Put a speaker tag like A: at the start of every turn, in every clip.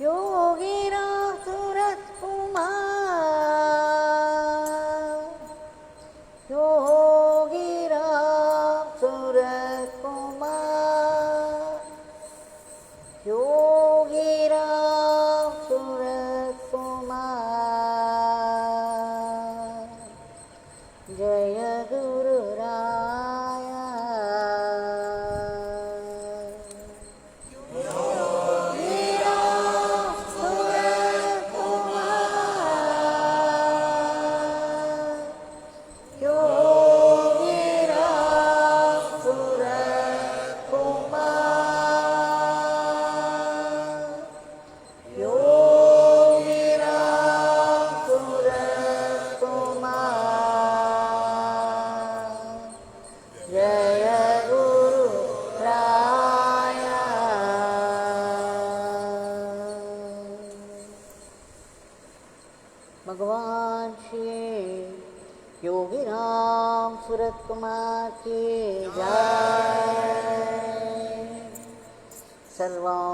A: योगीराम सूरत कुमार, योगीराम सूरत कुमार, योगीराम सूरत कुमार, जय गुरु राया। भगवान श्री योगीराम सूरत कुमार की जय। सर्वं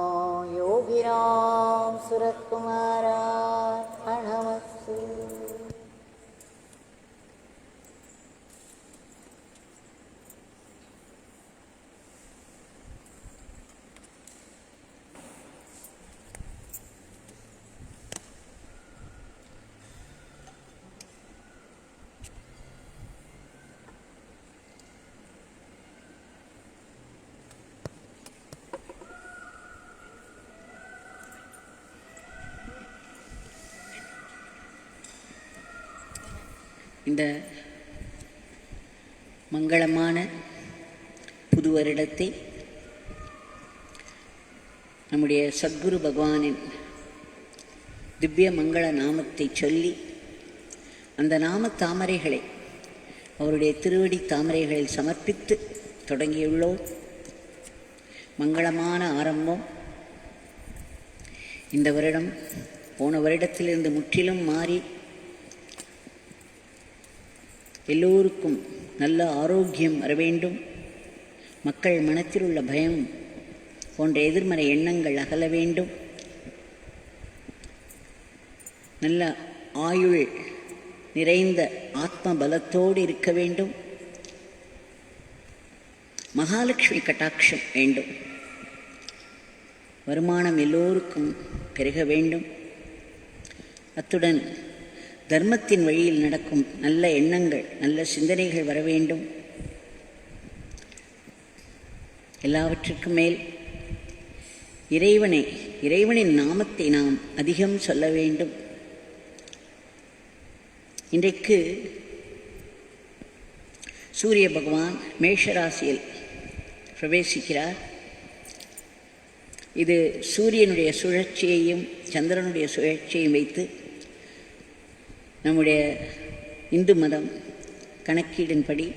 A: योगीराम सूरत कुमारार्पणमस्तु।
B: இந்த மங்களமான புது வருடத்தை நம்முடைய சத்குரு பகவானின் திவ்ய மங்கள நாமத்தை சொல்லி அந்த நாம தாமரைகளை அவருடைய திருவடி தாமரைகளில் சமர்ப்பித்து தொடங்கியுள்ளோம். மங்களமான ஆரம்பம். இந்த வருடம் போன வருடத்திலிருந்து முற்றிலும் மாறி எல்லோருக்கும் நல்ல ஆரோக்கியம் வர வேண்டும், மக்கள் மனத்தில் உள்ள பயம் போன்ற எதிர்மறை எண்ணங்கள் அகல வேண்டும், நல்ல ஆயுள் நிறைந்த ஆத்ம பலத்தோடு இருக்க வேண்டும், மகாலட்சுமி கட்டாட்சம் வேண்டும், வருமானம் எல்லோருக்கும் பெருக வேண்டும், அத்துடன் தர்மத்தின் வழியில் நடக்கும் நல்ல எண்ணங்கள் நல்ல சிந்தனைகள் வர வேண்டும். எல்லாவற்றிற்கும் மேல் இறைவனின் நாமத்தை நாம் அதிகம் சொல்ல வேண்டும். இன்றைக்கு சூரிய பகவான் மேஷராசியில் பிரவேசிக்கிறார். இது சூரியனுடைய சுழற்சியையும் சந்திரனுடைய சுழற்சியையும் வைத்து நம்முடைய இந்து மதம் கணக்கீடின்படி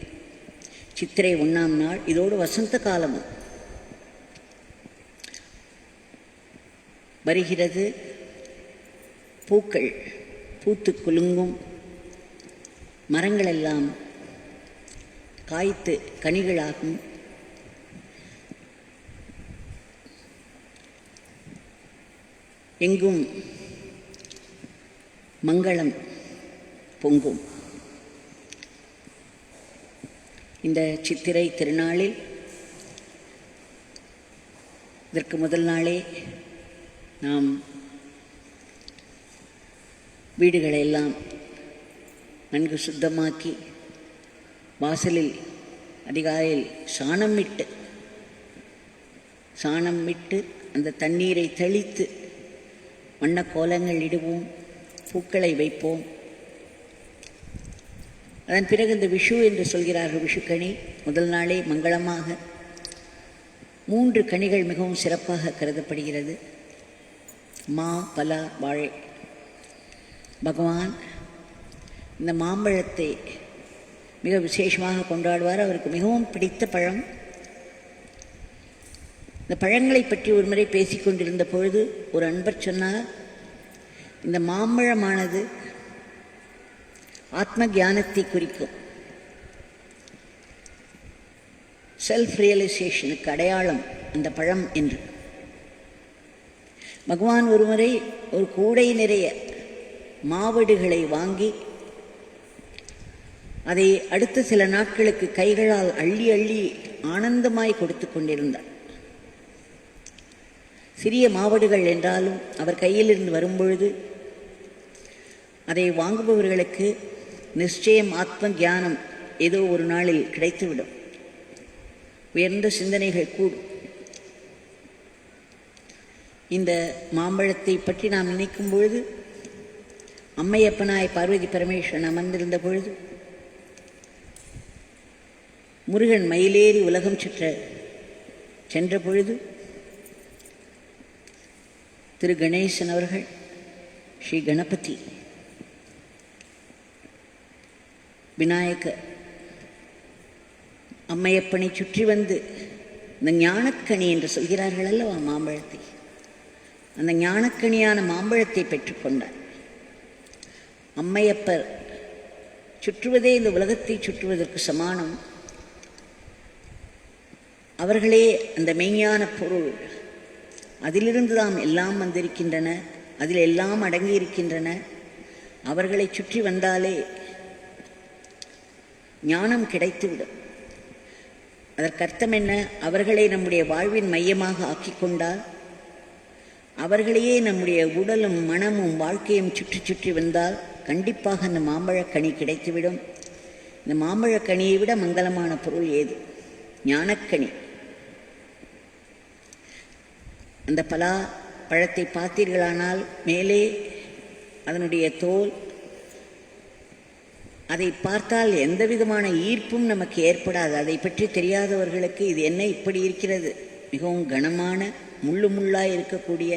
B: சித்திரை 1ஆம் நாள், இதோடு வசந்த காலமும் வருகிறது. பூக்கள் பூத்து குலுங்கும், மரங்களெல்லாம் காய்த்து கனிகளாகும். எங்கும் மங்களம் பொங்கும். இந்த சித்திரை திருநாளில் இதற்கு முதல் நாளே நாம் வீடுகளை எல்லாம் நன்கு சுத்தமாக்கி வாசலில் அதிகாலையில் சாணம் விட்டு அந்த தண்ணீரை தெளித்து வண்ண கோலங்கள் இடுவோம், பூக்களை வைப்போம். அதன் பிறகு இந்த விஷு என்று சொல்கிறார்கள், விஷுக்கனி முதல் நாளே மங்களமாக 3 கனிகள் மிகவும் சிறப்பாக கருதப்படுகிறது. மா, பலா, வாழை. பகவான் இந்த மாம்பழத்தை மிக விசேஷமாக கொண்டாடுவார். அவருக்கு மிகவும் பிடித்த பழம். இந்த பழங்களை பற்றி ஒரு முறை பேசிக்கொண்டிருந்த பொழுது ஒரு அன்பர் சொன்னார், இந்த மாம்பழமானது ஆத்ம ஞானத்தை குறிக்கும். செல்ஃப் ரியலைசேஷனுக்கு அடையாளம் அந்த பழம் என்று. பகவான் ஒருமுறை ஒரு கூடை நிறைய மாவடுகளை வாங்கி அதை அடுத்த சில நாட்களுக்கு கைகளால் அள்ளி அள்ளி ஆனந்தமாய் கொடுத்து கொண்டிருந்தார். சிறிய மாவடுகள் என்றாலும் அவர் கையிலிருந்து வரும்பொழுது அதை வாங்குபவர்களுக்கு நிச்சயம் ஆத்ம ஞானம் ஏதோ ஒரு நாளில் கிடைத்துவிடும், உயர்ந்த சிந்தனைகள் கூடும். இந்த மாம்பழத்தை பற்றி நாம் நினைக்கும் பொழுது அம்மையப்பனாய் பார்வதி பரமேஸ்வரன் அமர்ந்திருந்த பொழுது முருகன் மயிலேறி உலகம் சென்ற பொழுது திரு கணேசன் அவர்கள் ஸ்ரீ கணபதி விநாயக அம்மையப்பனை சுற்றி வந்து இந்த ஞானக்கனி என்று சொல்கிறார்கள் அல்லவா மாம்பழத்தை, அந்த ஞானக்கனியான மாம்பழத்தை பெற்றுக்கொண்டார். அம்மையப்பர் சுற்றுவதே இந்த உலகத்தை சுற்றுவதற்கு சமானம். அவர்களே அந்த மெய்ஞான பொருள், அதிலிருந்து தாம் எல்லாம் வந்திருக்கின்றன, அதில் எல்லாம் அடங்கி இருக்கின்றன. அவர்களை சுற்றி வந்தாலே ஞானம் கிடைத்துவிடும். அதற்கர்த்தம் என்ன? அவர்களை நம்முடைய வாழ்வின் மையமாக ஆக்கிக்கொண்டால், அவர்களையே நம்முடைய உடலும் மனமும் வாழ்க்கையும் சுற்றி சுற்றி வந்தால் கண்டிப்பாக அந்த மாம்பழக்கனி கிடைத்துவிடும். இந்த மாம்பழக்கனியை விட மங்களமான பொருள் ஏது? ஞானக்கனி. அந்த பலா பழத்தை பார்த்தீர்களானால் மேலே அதனுடைய தோல், அதை பார்த்தால் எந்த விதமான ஈர்ப்பும் நமக்கு ஏற்படாது. அதை பற்றி தெரியாதவர்களுக்கு இது என்ன இப்படி இருக்கிறது, மிகவும் கனமான முள்ளு முள்ளாய் இருக்கக்கூடிய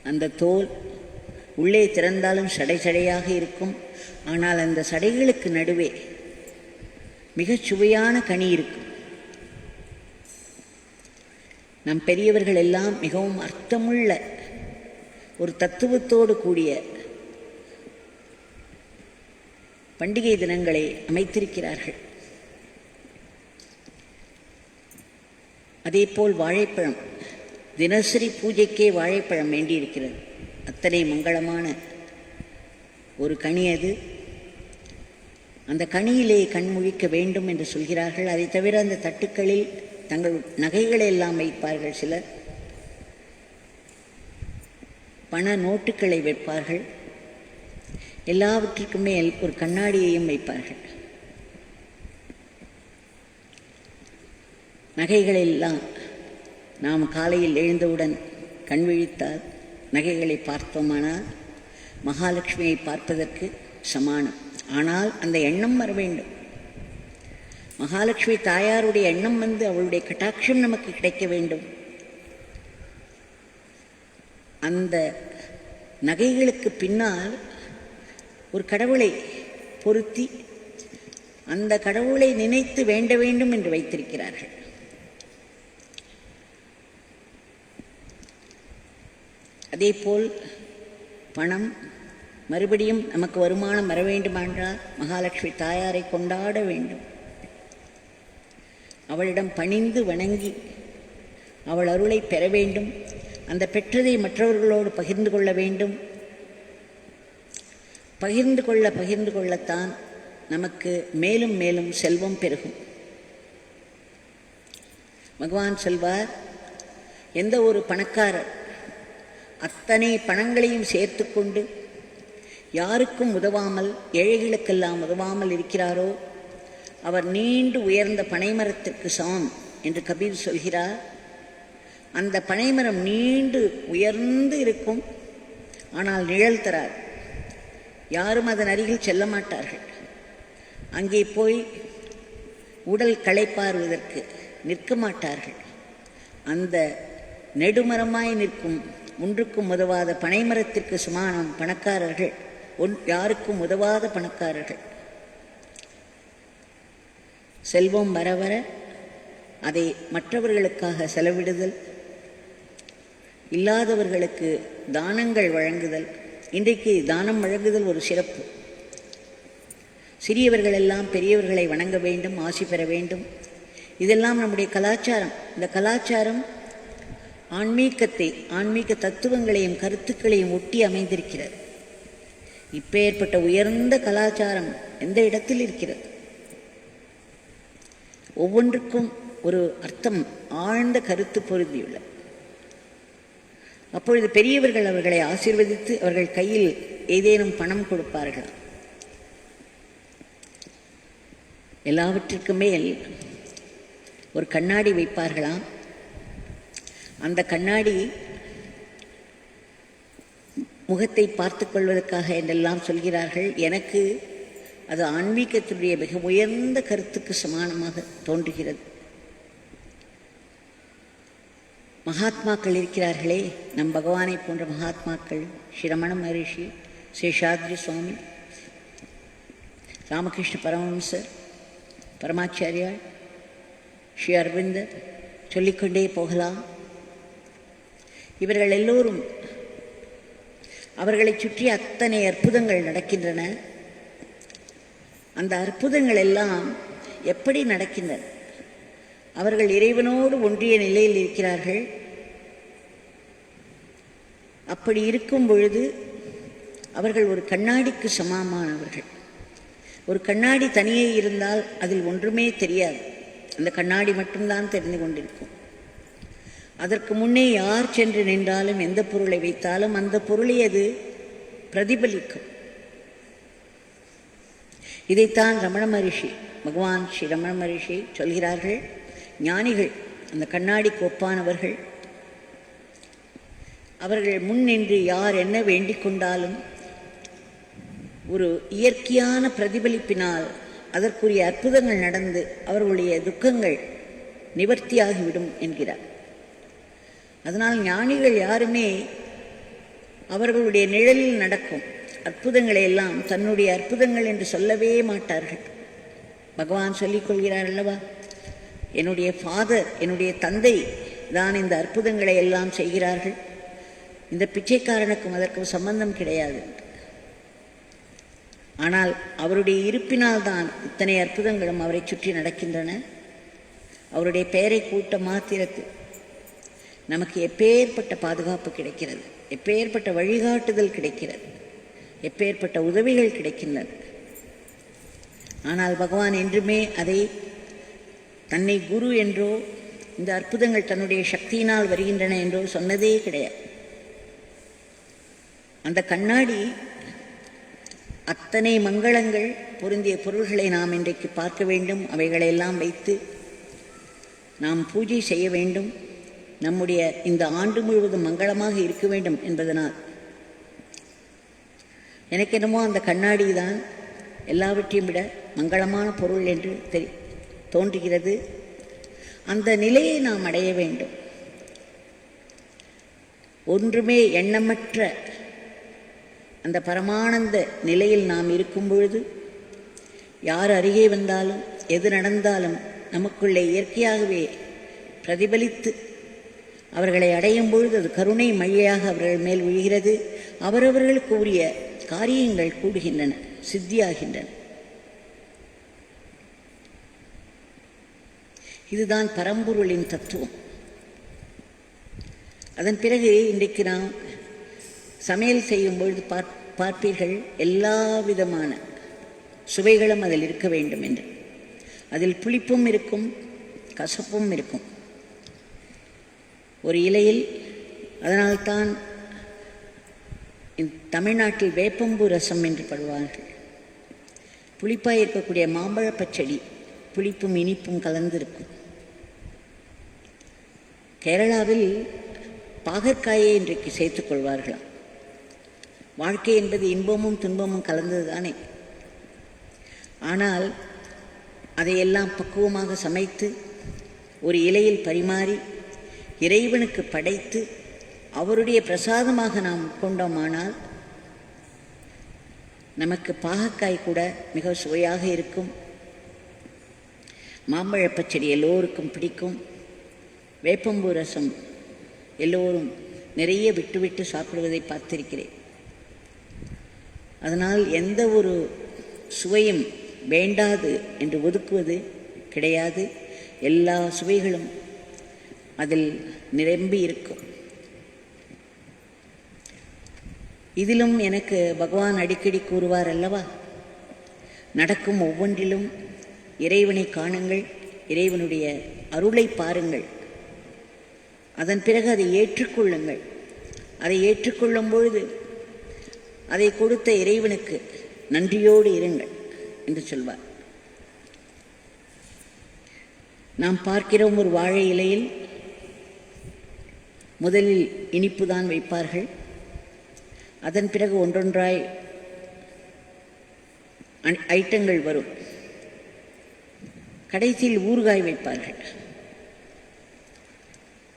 B: அந்த தோல், உள்ளே திறந்தாலும் சடை சடையாக இருக்கும். ஆனால் அந்த சடைகளுக்கு நடுவே மிகச் சுவையான கனி இருக்கும். நம் பெரியவர்கள் எல்லாம் மிகவும் அர்த்தமுள்ள ஒரு தத்துவத்தோடு கூடிய பண்டிகை தினங்களை அமைத்திருக்கிறார்கள். அதேபோல் வாழைப்பழம், தினசரி பூஜைக்கே வாழைப்பழம் வேண்டியிருக்கிறது. அத்தனை மங்களமான ஒரு கனி அது. அந்த கனியிலே கண்முழிக்க வேண்டும் என்று சொல்கிறார்கள். அதை தவிர அந்த தட்டுக்களில் தங்கள் நகைகளை எல்லாம் வைப்பார்கள். சிலர் பண நோட்டுக்களை வைப்பார்கள். எல்லாவற்றிற்கும் மேல் ஒரு கண்ணாடியையும் வைப்பார்கள். நகைகளெல்லாம் நாம் காலையில் எழுந்தவுடன் கண் விழித்தால் நகைகளை பார்த்தோமானால் மகாலட்சுமியை பார்ப்பதற்கு சமானம். ஆனால் அந்த எண்ணம் வர வேண்டும். மகாலட்சுமி தாயாருடைய எண்ணம் வந்து அவளுடைய கட்டாட்சம் நமக்கு கிடைக்க வேண்டும். அந்த நகைகளுக்கு பின்னால் ஒரு கடவுளை பொருத்தி அந்த கடவுளை நினைத்து வேண்ட வேண்டும் என்று வைத்திருக்கிறார்கள். அதேபோல் பணம், மறுபடியும் நமக்கு வருமானம் வர வேண்டுமென்றால் மகாலட்சுமி தாயாரை கொண்டாட வேண்டும். அவளிடம் பணிந்து வணங்கி அவள் அருளை பெற வேண்டும். அந்த பெற்றதை மற்றவர்களோடு பகிர்ந்து கொள்ள வேண்டும். பகிர்ந்து கொள்ளத்தான் நமக்கு மேலும் மேலும் செல்வம் பெருகும். பகவான் சொல்வார், எந்த ஒரு பணக்காரர் அத்தனை பணங்களையும் சேர்த்து கொண்டு யாருக்கும் உதவாமல், ஏழைகளுக்கெல்லாம் உதவாமல் இருக்கிறாரோ அவர் நீண்டு உயர்ந்த பனைமரத்திற்கு சமம் என்று கபீர் சொல்கிறார். அந்த பனைமரம் நீண்டு உயர்ந்து இருக்கும், ஆனால் நிழல் தரார். யாரும் அதன் அருகில் செல்ல மாட்டார்கள். அங்கே போய் உடல் களைப்பாறுவதற்கு நிற்க மாட்டார்கள். அந்த நெடுமரமாய் நிற்கும், ஒன்றுக்கும் உதவாத பனைமரத்திற்கு சமானம் பணக்காரர்கள், யாருக்கும் உதவாத பணக்காரர்கள். செல்வம் வர வர அதை மற்றவர்களுக்காக செலவிடுதல், இல்லாதவர்களுக்கு தானங்கள் வழங்குதல். இன்றைக்கு தானம் வழங்குதல் ஒரு சிறப்பு. சிறியவர்கள் எல்லாம் பெரியவர்களை வணங்க வேண்டும், ஆசி பெற வேண்டும். இதெல்லாம் நம்முடைய கலாச்சாரம். இந்த கலாச்சாரம் ஆன்மீக தத்துவங்களையும் கருத்துக்களையும் ஒட்டி அமைந்திருக்கிறது. இப்பேற்பட்ட உயர்ந்த கலாச்சாரம் எந்த இடத்தில் இருக்கிறது? ஒவ்வொன்றுக்கும் ஒரு அர்த்தம், ஆழ்ந்த கருத்து பொருந்தியுள்ளது. அப்பொழுது பெரியவர்கள் அவர்களை ஆசீர்வதித்து அவர்கள் கையில் ஏதேனும் பணம் கொடுப்பார்கள். எல்லாவற்றிற்கு மேல் ஒரு கண்ணாடி வைப்பார்களாம். அந்த கண்ணாடி முகத்தை பார்த்து கொள்வதற்காக என்றெல்லாம் சொல்கிறார்கள். எனக்கு அது ஆன்மீகத்தினுடைய மிக உயர்ந்த கருத்துக்கு சமானமாக தோன்றுகிறது. மகாத்மாக்கள் இருக்கிறார்களே, நம் பகவானை போன்ற மகாத்மாக்கள், ஸ்ரீ ரமண மகரிஷி, சேஷாத்ரி சுவாமி, ராமகிருஷ்ண பரமஹம்சர், பரமாச்சாரியார், ஸ்ரீ அரவிந்தர், சொல்லிக்கொண்டே போகலாம். இவர்கள் எல்லோரும், அவர்களை சுற்றி அத்தனை அற்புதங்கள் நடக்கின்றன. அந்த அற்புதங்கள் எல்லாம் எப்படி நடக்கின்றன? அவர்கள் இறைவனோடு ஒன்றிய நிலையில் இருக்கிறார்கள். அப்படி இருக்கும் பொழுது அவர்கள் ஒரு கண்ணாடிக்கு சமமானவர்கள். ஒரு கண்ணாடி தனியே இருந்தால் அதில் ஒன்றுமே தெரியாது. அந்த கண்ணாடி மட்டும்தான் தெரிந்து கொண்டிருக்கும். அதற்கு முன்னே யார் சென்று நின்றாலும் எந்த பொருளை வைத்தாலும் அந்த பொருளை அது பிரதிபலிக்கும். இதைத்தான் ரமண மகரிஷி, பகவான் ஸ்ரீ ரமண மகரிஷி சொல்கிறார்கள். ஞானிகள், அந்த கண்ணாடிக்கு ஒப்பானவர்கள், அவர்கள் முன் நின்று யார் என்ன வேண்டிக் கொண்டாலும் ஒரு இயற்கையான பிரதிபலிப்பினால் அதற்குரிய அற்புதங்கள் நடந்து அவர்களுடைய துக்கங்கள் நிவர்த்தியாகிவிடும் என்கிறார். அதனால் ஞானிகள் யாருமே அவர்களுடைய நிழலில் நடக்கும் அற்புதங்களை எல்லாம் தன்னுடைய அற்புதங்கள் என்று சொல்லவே மாட்டார்கள். பகவான் சொல்லிக் கொள்கிறார் அல்லவா, என்னுடைய ஃபாதர், என்னுடைய தந்தை தான் இந்த அற்புதங்களை எல்லாம் செய்கிறார்கள், இந்த பிச்சைக்காரனுக்கும் அதற்கும் சம்பந்தம் கிடையாது. ஆனால் அவருடைய இருப்பினால் தான் இத்தனை அற்புதங்களும் அவரை சுற்றி நடக்கின்றன. அவருடைய பெயரை கூட்ட மாத்திரத்தில் நமக்கு எப்பேற்பட்ட பாதுகாப்பு கிடைக்கிறது, எப்பேற்பட்ட வழிகாட்டுதல் கிடைக்கிறது, எப்பேற்பட்ட உதவிகள் கிடைக்கின்றன. ஆனால் பகவான் என்றுமே அதை தன்னை குரு என்றோ இந்த அற்புதங்கள் தன்னுடைய சக்தியினால் வருகின்றன என்றோ சொன்னதே கிடையாது. அந்த கண்ணாடி அத்தனை மங்களங்கள் பொருந்திய பொருள்களை நாம் இன்றைக்கு பார்க்க வேண்டும். அவைகளெல்லாம் வைத்து நாம் பூஜை செய்ய வேண்டும். நம்முடைய இந்த ஆண்டு முழுவதும் மங்களமாக இருக்க வேண்டும் என்பதனால் எனக்கு என்னமோ அந்த கண்ணாடி தான் எல்லாவற்றையும் விட மங்களமான பொருள் என்று தோன்றுகிறது. அந்த நிலையை நாம் அடைய வேண்டும். ஒன்றுமே எண்ணமற்ற அந்த பரமானந்த நிலையில் நாம் இருக்கும் பொழுது யார் அருகே வந்தாலும் எது நடந்தாலும் நமக்குள்ளே இயற்கையாகவே பிரதிபலித்து அவர்களை அடையும் பொழுது அது கருணை மழையாக அவர்கள் மேல் விழுகிறது. அவரவர்களுக்கு உரிய காரியங்கள் கூடுகின்றன, சித்தியாகின்றன. இதுதான் பரம்பொருளின் தத்துவம். அதன் பிறகு இன்றைக்கு நாம் சமையல் செய்யும் பொழுது பார்ப்பீர்கள், எல்லா விதமான சுவைகளும் அதில் இருக்க வேண்டும் என்று. அதில் புளிப்பும் இருக்கும், கசப்பும் இருக்கும். ஒரு இலையில், அதனால்தான் தமிழ்நாட்டில் வேப்பம்பூ ரசம் என்று படுவார்கள். புளிப்பாக இருக்கக்கூடிய மாம்பழ பச்சடி புளிப்பும் இனிப்பும் கலந்திருக்கும். கேரளாவில் பாகற்காயை இன்றைக்கு சேர்த்துக் கொள்வார்களாம். வாழ்க்கை என்பது இன்பமும் துன்பமும் கலந்தது தானே. ஆனால் அதையெல்லாம் பக்குவமாக சமைத்து ஒரு இலையில் பரிமாறி இறைவனுக்கு படைத்து அவருடைய பிரசாதமாக நாம் கொண்டோமானால் நமக்கு பாகக்காய் கூட மிக சுவையாக இருக்கும். மாம்பழ பச்சடி எல்லோருக்கும் பிடிக்கும். வேப்பம்பூ ரசம் எல்லோரும் நிறைய விட்டு விட்டு சாப்பிடுவதை பார்த்திருக்கிறேன். அதனால் எந்த ஒரு சுவையும் வேண்டாது என்று ஒதுக்குவது கிடையாது. எல்லா சுவைகளும் அதில் நிரம்பி இருக்கும். இதிலும் எனக்கு பகவான் அடிக்கடி கூறுவார் அல்லவா, நடக்கும் ஒவ்வொன்றிலும் இறைவனை காணுங்கள், இறைவனுடைய அருளை பாருங்கள், அதன் பிறகு அதை ஏற்றுக்கொள்ளுங்கள். அதை ஏற்றுக்கொள்ளும் பொழுது அதை கொடுத்த இறைவனுக்கு நன்றியோடு இருங்கள் என்று சொல்வார். நாம் பார்க்கிறோம், ஒரு வாழை இலையில் முதலில் இனிப்பு தான் வைப்பார்கள், அதன் பிறகு ஒன்றொன்றாய் ஐட்டங்கள் வரும், கடைசியில் ஊறுகாய் வைப்பார்கள்.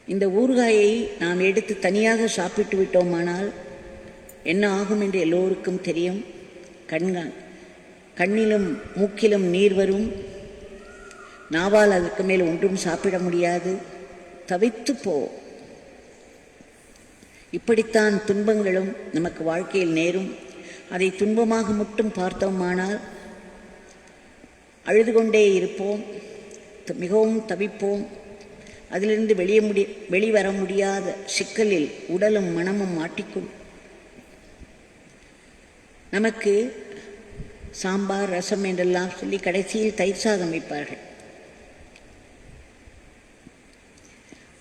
B: இந்த ஊறுகாயை நாம் எடுத்து தனியாக சாப்பிட்டு விட்டோமானால் என்ன ஆகும் என்று எல்லோருக்கும் தெரியும். கண்ணிலும் மூக்கிலும் நீர் வரும், நாவால் அதற்கு மேல் ஒன்றும் சாப்பிட முடியாது, தவித்து போவோம். இப்படித்தான் துன்பங்களும் நமக்கு வாழ்க்கையில் நேரும். அதை துன்பமாக மட்டும் பார்த்தோமானால் அழுது கொண்டே இருப்போம், மிகவும் தவிப்போம். அதிலிருந்து வெளிவர முடியாத சிக்கலில் உடலும் மனமும் மாட்டிக்கும். நமக்கு சாம்பார் ரசம் என்றெல்லாம் சொல்லி கடைசியில் தயிர் சாதம் வைப்பார்கள்.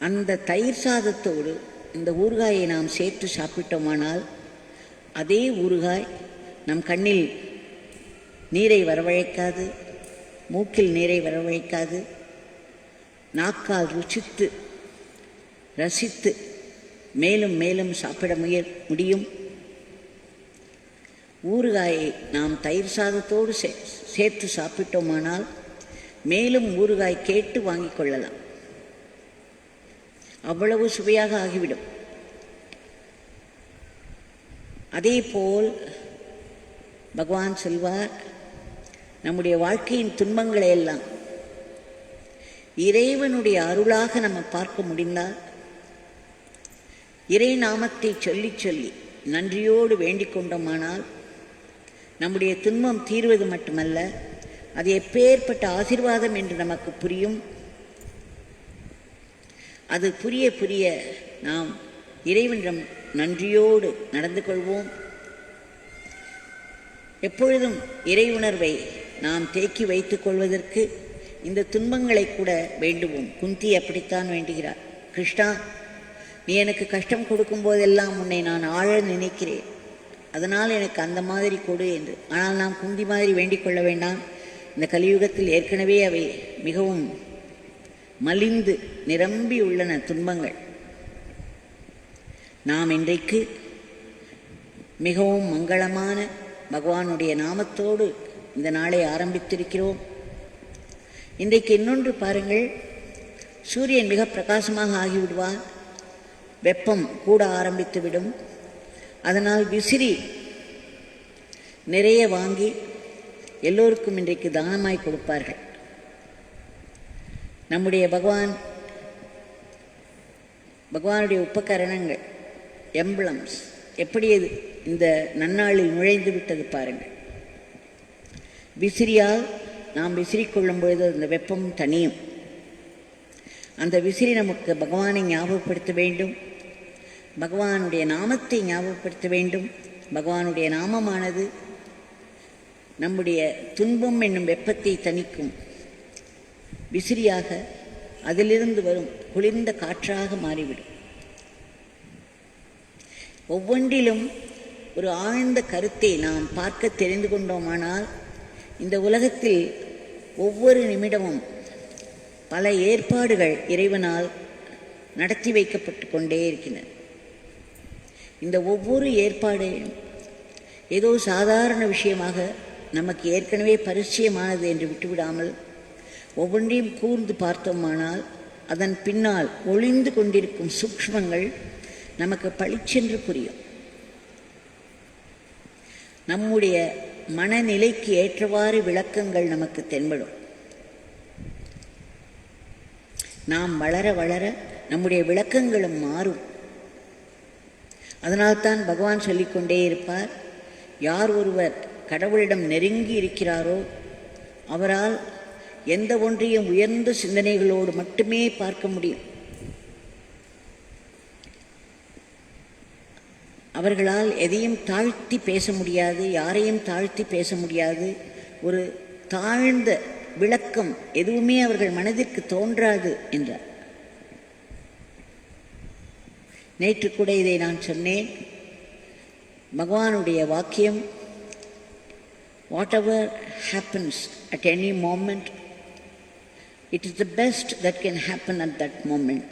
B: அந்த தயிர் சாதத்தோடு இந்த ஊறுகாயை நாம் சேர்த்து சாப்பிட்டோமானால் அதே ஊறுகாய் நம் கண்ணில் நீரை வரவழைக்காது, மூக்கில் நீரை வரவழைக்காது, நாக்கால் ருசித்து ரசித்து மேலும் மேலும் சாப்பிட முடியும். ஊறுகாயை நாம் தயிர் சாதத்தோடு சேர்த்து சாப்பிட்டோமானால் மேலும் ஊறுகாய் கேட்டு வாங்கிக் கொள்ளலாம், அவ்வளவு சுவையாக ஆகிவிடும். அதேபோல் பகவான் சொல்வார், நம்முடைய வாழ்க்கையின் துன்பங்களை எல்லாம் இறைவனுடைய அருளாக நம்ம பார்க்க முடிந்தால், இறை நாமத்தை சொல்லி சொல்லி நன்றியோடு வேண்டிக் கொண்டோமானால் நம்முடைய துன்பம் தீர்வது மட்டுமல்ல, அது எப்பேற்பட்ட ஆசீர்வாதம் என்று நமக்கு புரியும். அது புரிய புரிய நாம் இறைவனிடம் நன்றியோடு நடந்து கொள்வோம். எப்பொழுதும் இறை உணர்வை நாம் தேக்கி வைத்துக் கொள்வதற்கு இந்த துன்பங்களை கூட வேண்டுவோம். குந்தி அப்படித்தான் வேண்டுகிறார், கிருஷ்ணா, நீ எனக்கு கஷ்டம் கொடுக்கும் போதெல்லாம் உன்னை நான் ஆழ நினைக்கிறேன், அதனால் எனக்கு அந்த மாதிரி கொடு என்று. ஆனால் நாம் குந்தி மாதிரி வேண்டிக் கொள்ள வேண்டாம். இந்த கலியுகத்தில் ஏற்கனவே அவை மிகவும் மலிந்து நிரம்பி உள்ளன துன்பங்கள். நாம் இன்றைக்கு மிகவும் மங்களமான பகவானுடைய நாமத்தோடு இந்த நாளை ஆரம்பித்திருக்கிறோம். இன்றைக்கு இன்னொன்று பாருங்கள், சூரியன் மிக பிரகாசமாக ஆகிவிடுவார், வெப்பம் கூட ஆரம்பித்துவிடும். அதனால் விசிறி நிறைய வாங்கி எல்லோருக்கும் இன்றைக்கு தானமாய் கொடுப்பார்கள். நம்முடைய பகவானுடைய உபகரணங்கள், எம்பளம்ஸ் எப்படி இந்த நன்னாளில் நுழைந்து விட்டது பாருங்கள். விசிறியால் நாம் விசிறிக்கொள்ளும் பொழுது அந்த வெப்பம் தனியும். அந்த விசிறி நமக்கு பகவானை ஞாபகப்படுத்த வேண்டும், பகவானுடைய நாமத்தை ஞாபகப்படுத்த வேண்டும். பகவானுடைய நாமமானது நம்முடைய துன்பம் என்னும் வெப்பத்தை தணிக்கும் விசிறியாக, அதிலிருந்து வரும் குளிர்ந்த காற்றாக மாறிவிடும். ஒவ்வொன்றிலும் ஒரு ஆழ்ந்த கருத்தை நாம் பார்க்க தெரிந்து கொண்டோமானால் இந்த உலகத்தில் ஒவ்வொரு நிமிடமும் பல ஏற்பாடுகள் இறைவனால் நடத்தி வைக்கப்பட்டு கொண்டே இருக்கின்றன. இந்த ஒவ்வொரு ஏற்பாடையும் ஏதோ சாதாரண விஷயமாக நமக்கு ஏற்கனவே பரிச்சயமானது என்று விட்டுவிடாமல் ஒவ்வொன்றையும் கூர்ந்து பார்த்தோமானால் அதன் பின்னால் ஒளிந்து கொண்டிருக்கும் சூக்ஷ்மங்கள் நமக்கு பளிச்சென்று புரியும். நம்முடைய மனநிலைக்கு ஏற்றவாறு விளக்கங்கள் நமக்கு தென்படும். நாம் வளர வளர நம்முடைய விளக்கங்களும் மாறும். அதனால்தான் பகவான் சொல்லிக்கொண்டே இருப்பார், யார் ஒருவர் கடவுளிடம் நெருங்கி இருக்கிறாரோ அவரால் எந்த ஒன்றையும் உயர்ந்த சிந்தனைகளோடு மட்டுமே பார்க்க முடியும். அவர்களால் எதையும் தாழ்த்தி பேச முடியாது, யாரையும் தாழ்த்தி பேச முடியாது. ஒரு தாழ்ந்த விளக்கம் எதுவுமே அவர்கள் மனதிற்கு தோன்றாது என்றார். நேற்று கூட இதை நான் சொன்னேன். பகவானுடைய வாக்கியம், whatever happens at any moment, it is the best that can happen at that moment.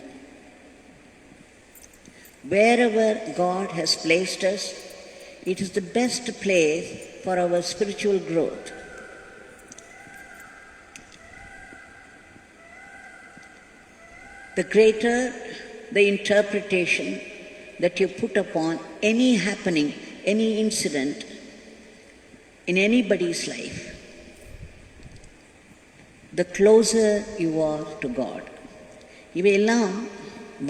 B: Wherever God has placed us, it is the best place for our spiritual growth. The greater the interpretation that you put upon any happening, any incident in anybody's life, the closer you are to God. இவையெல்லாம்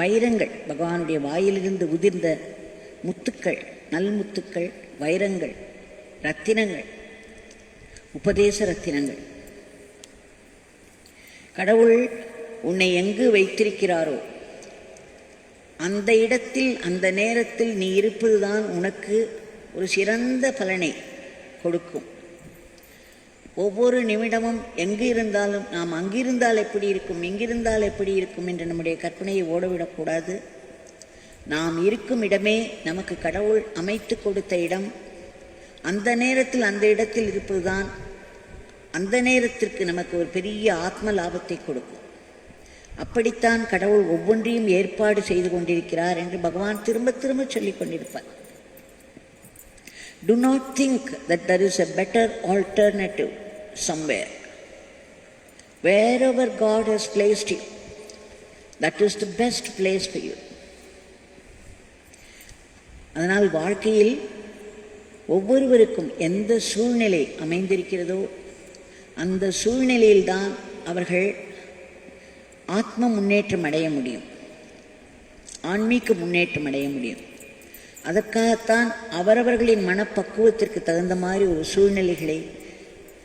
B: வைரங்கள், பகவானுடைய வாயிலிருந்து உதிர்ந்த முத்துக்கள், நல்முத்துக்கள், வைரங்கள், ரத்தினங்கள், உபதேச ரத்தினங்கள். கடவுள் உன்னை எங்கு வைத்திருக்கிறாரோ அந்த இடத்தில் அந்த நேரத்தில் நீ இருப்பதுதான் உனக்கு ஒரு சிறந்த பலனை கொடுக்கும். ஒவ்வொரு நிமிடமும் எங்கு இருந்தாலும் நாம் அங்கிருந்தால் எப்படி இருக்கும், இங்கிருந்தால் எப்படி இருக்கும் என்று நம்முடைய கற்பனையை ஓடவிடக்கூடாது. நாம் இருக்கும் இடமே நமக்கு கடவுள் அமைத்து கொடுத்த இடம். அந்த நேரத்தில் அந்த இடத்தில் இருப்பதுதான் அந்த நேரத்திற்கு நமக்கு ஒரு பெரிய ஆத்ம லாபத்தை கொடுக்கும். அப்படித்தான் கடவுள் ஒவ்வொன்றையும் ஏற்பாடு செய்து கொண்டிருக்கிறார் என்று பகவான் திரும்ப திரும்ப சொல்லிக் கொண்டிருப்பார். Do not think that there is a better alternative somewhere. Wherever God has placed you, that is the best place for you. அதனால் வாழ்க்கையில் ஒவ்வொருவருக்கும் எந்த சூழ்நிலை அமைந்திருக்கிறதோ அந்த சூழ்நிலையில்தான் அவர்கள் ஆத்ம முன்னேற்றம் அடைய முடியும், ஆன்மீக முன்னேற்றம் அடைய முடியும். அதற்காகத்தான் அவரவர்களின் மனப்பக்குவத்திற்கு தகுந்த மாதிரி ஒரு சூழ்நிலைகளை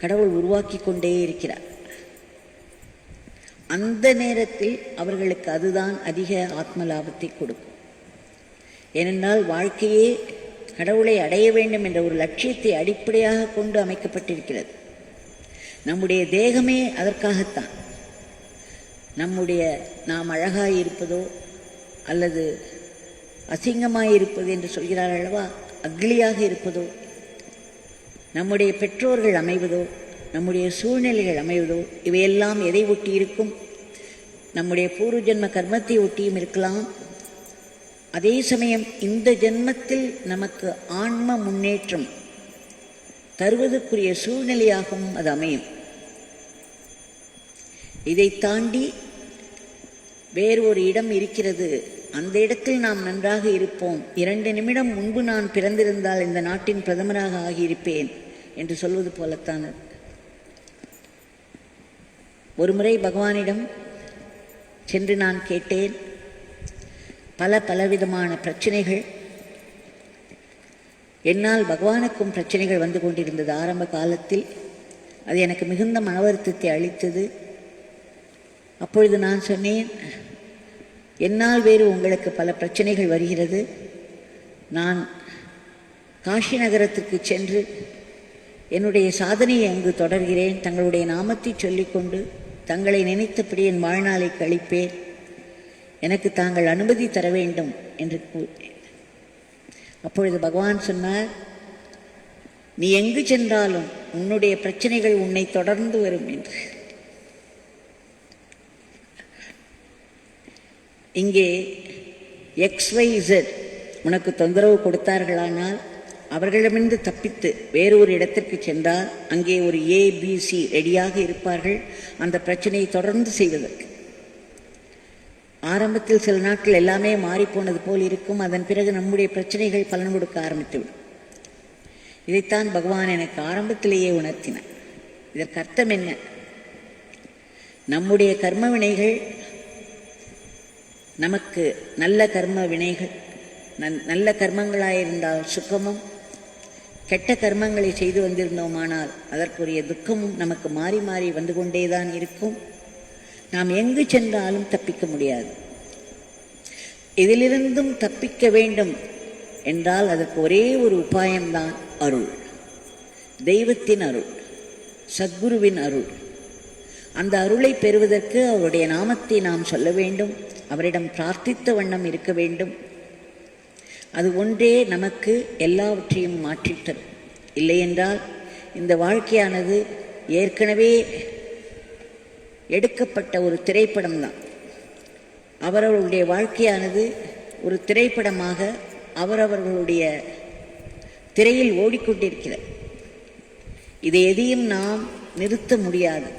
B: கடவுள் உருவாக்கி கொண்டே இருக்கிறார். அந்த நேரத்தில் அவர்களுக்கு அதுதான் அதிக ஆத்ம லாபத்தை கொடுக்கும். ஏனென்றால் வாழ்க்கையே கடவுளை அடைய வேண்டும் என்ற ஒரு லட்சியத்தை அடிப்படையாக கொண்டு அமைக்கப்பட்டிருக்கிறது. நம்முடைய தேகமே அதற்காகத்தான். நாம் அழகாக இருப்பதோ அல்லது அசிங்கமாக இருப்பது என்று சொல்கிறார் அல்லவா, அக்லியாக இருப்பதோ, நம்முடைய பெற்றோர்கள் அமைவதோ, நம்முடைய சூழ்நிலைகள் அமைவதோ, இவையெல்லாம் எதை ஒட்டி இருக்கும்? நம்முடைய பூர்வ ஜென்ம கர்மத்தை ஒட்டியும் இருக்கலாம். அதே சமயம் இந்த ஜென்மத்தில் நமக்கு ஆன்ம முன்னேற்றம் தருவதற்குரிய சூழ்நிலையாகவும் அது அமையும். இதை தாண்டி வேறு ஒரு இடம் இருக்கிறது, அந்த இடத்தில் நாம் நன்றாக இருப்போம், 2 நிமிடம் முன்பு நான் பிறந்திருந்தால் இந்த நாட்டின் பிரதமராக ஆகியிருப்பேன் என்று சொல்வது போலத்தான். ஒரு முறை பகவானிடம் சென்று நான் கேட்டேன். பலவிதமான பிரச்சனைகள், என்னால் பகவானுக்கும் பிரச்சனைகள் வந்து கொண்டிருந்தது ஆரம்ப காலத்தில். அது எனக்கு மிகுந்த மன வருத்தத்தை அளித்தது. அப்பொழுது நான் சொன்னேன், என்னால் வேறு உங்களுக்கு பல பிரச்சனைகள் வருகிறது. நான் காஷி நகரத்திற்கு சென்று என்னுடைய சாதனையை அங்கு தொடர்கிறேன். தங்களுடைய நாமத்தை சொல்லிக்கொண்டு தங்களை நினைத்தபடி என் வாழ்நாளை கழிப்பேன். எனக்கு தாங்கள் அனுமதி தர வேண்டும் என்று கூறினேன். அப்பொழுது பகவான் சொன்னார், நீ எங்கு சென்றாலும் உன்னுடைய பிரச்சனைகள் உன்னை தொடர்ந்து வரும் என்று. இங்கே XYZ உனக்கு தொந்தரவு கொடுத்தார்களானால் அவர்களிடமிருந்து தப்பித்து வேறொரு இடத்திற்கு சென்றால் அங்கே ஒரு ABC ரெடியாக இருப்பார்கள் அந்த பிரச்சனையை தொடர்ந்து செய்வதற்கு. ஆரம்பத்தில் சில நாட்கள் எல்லாமே மாறிப்போனது போல் இருக்கும். அதன் பிறகு நம்முடைய பிரச்சனைகள் பலன் கொடுக்க ஆரம்பித்துவிடும். இதைத்தான் பகவான் எனக்கு ஆரம்பத்திலேயே உணர்த்தினார். இதற்கு அர்த்தம் என்ன? நம்முடைய கர்ம வினைகள், நமக்கு நல்ல கர்ம வினைகள், நல்ல கர்மங்களாயிருந்தால் சுகமும், கெட்ட கர்மங்களை செய்து வந்திருந்தோமானால் அதற்குரிய துக்கமும் நமக்கு மாறி மாறி வந்து கொண்டேதான் இருக்கும். நாம் எங்கு சென்றாலும் தப்பிக்க முடியாது. இதிலிருந்தும் தப்பிக்க வேண்டும் என்றால் அதற்கு ஒரே ஒரு உபாயம்தான் அருள், தெய்வத்தின் அருள், சத்குருவின் அருள். அந்த அருளை பெறுவதற்கு அவருடைய நாமத்தை நாம் சொல்ல வேண்டும், அவரிடம் பிரார்த்தித்த வண்ணம் இருக்க வேண்டும். அது ஒன்றே நமக்கு எல்லாவற்றையும் மாற்றித்தரும். இல்லையென்றால் இந்த வாழ்க்கையானது ஏற்கனவே எடுக்கப்பட்ட ஒரு திரைப்படம்தான். அவரவர்களுடைய வாழ்க்கையானது ஒரு திரைப்படமாக அவரவர்களுடைய திரையில் ஓடிக்கொண்டிருக்கிறது. இதை எதையும் நாம் நிறுத்த முடியாது.